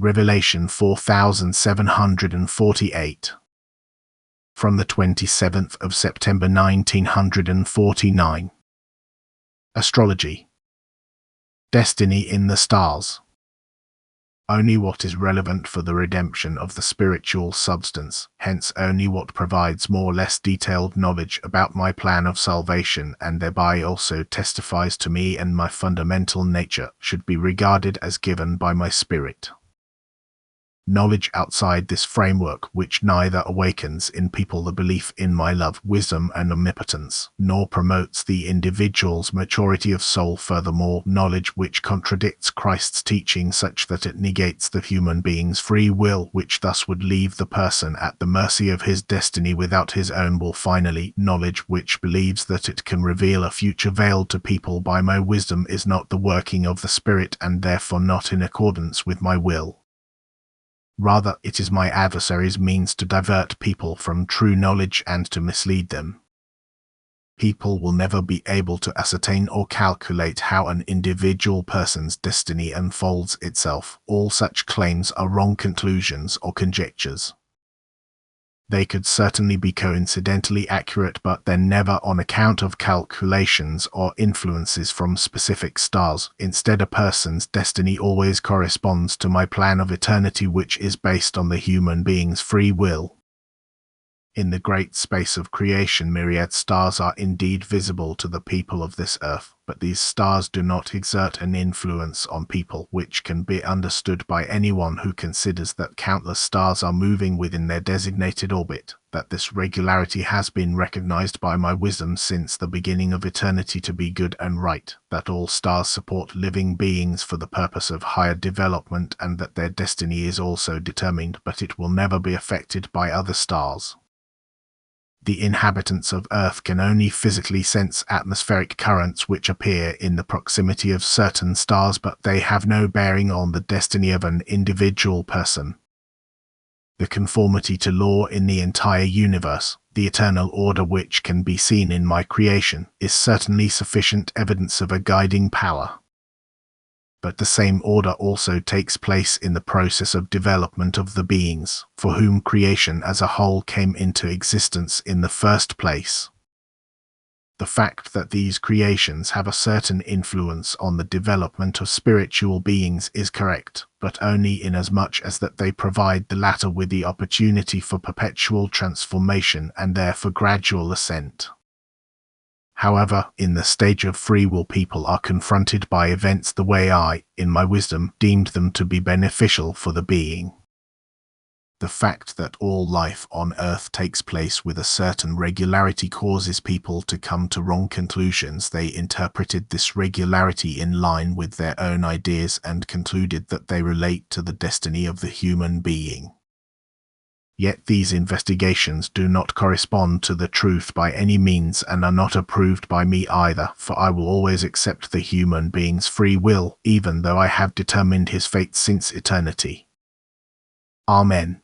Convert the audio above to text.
Revelation 4748. From the 27th of September 1949. Astrology. Destiny in the stars. Only what is relevant for the redemption of the spiritual substance, hence only what provides more or less detailed knowledge about my plan of salvation and thereby also testifies to me and my fundamental nature, should be regarded as given by my spirit. Knowledge outside this framework which neither awakens in people the belief in my love, wisdom, and omnipotence, nor promotes the individual's maturity of soul. Furthermore, knowledge which contradicts Christ's teaching such that it negates the human being's free will, which thus would leave the person at the mercy of his destiny without his own will. Finally, knowledge which believes that it can reveal a future veiled to people by my wisdom is not the working of the Spirit and therefore not in accordance with my will. Rather, it is my adversary's means to divert people from true knowledge and to mislead them. People will never be able to ascertain or calculate how an individual person's destiny unfolds itself. All such claims are wrong conclusions or conjectures. They could certainly be coincidentally accurate, but then never on account of calculations or influences from specific stars. Instead, a person's destiny always corresponds to my plan of eternity, which is based on the human being's free will. In the great space of creation, myriad stars are indeed visible to the people of this earth, but these stars do not exert an influence on people which can be understood by anyone who considers that countless stars are moving within their designated orbit, that this regularity has been recognized by my wisdom since the beginning of eternity to be good and right, that all stars support living beings for the purpose of higher development, and that their destiny is also determined, but it will never be affected by other stars. The inhabitants of Earth can only physically sense atmospheric currents which appear in the proximity of certain stars, but they have no bearing on the destiny of an individual person. The conformity to law in the entire universe, the eternal order which can be seen in my creation, is certainly sufficient evidence of a guiding power. But the same order also takes place in the process of development of the beings, for whom creation as a whole came into existence in the first place. The fact that these creations have a certain influence on the development of spiritual beings is correct, but only inasmuch as that they provide the latter with the opportunity for perpetual transformation and therefore gradual ascent. However, in the stage of free will, people are confronted by events the way I, in my wisdom, deemed them to be beneficial for the being. The fact that all life on Earth takes place with a certain regularity causes people to come to wrong conclusions. They interpreted this regularity in line with their own ideas and concluded that they relate to the destiny of the human being. Yet these investigations do not correspond to the truth by any means and are not approved by me either, for I will always accept the human being's free will, even though I have determined his fate since eternity. Amen.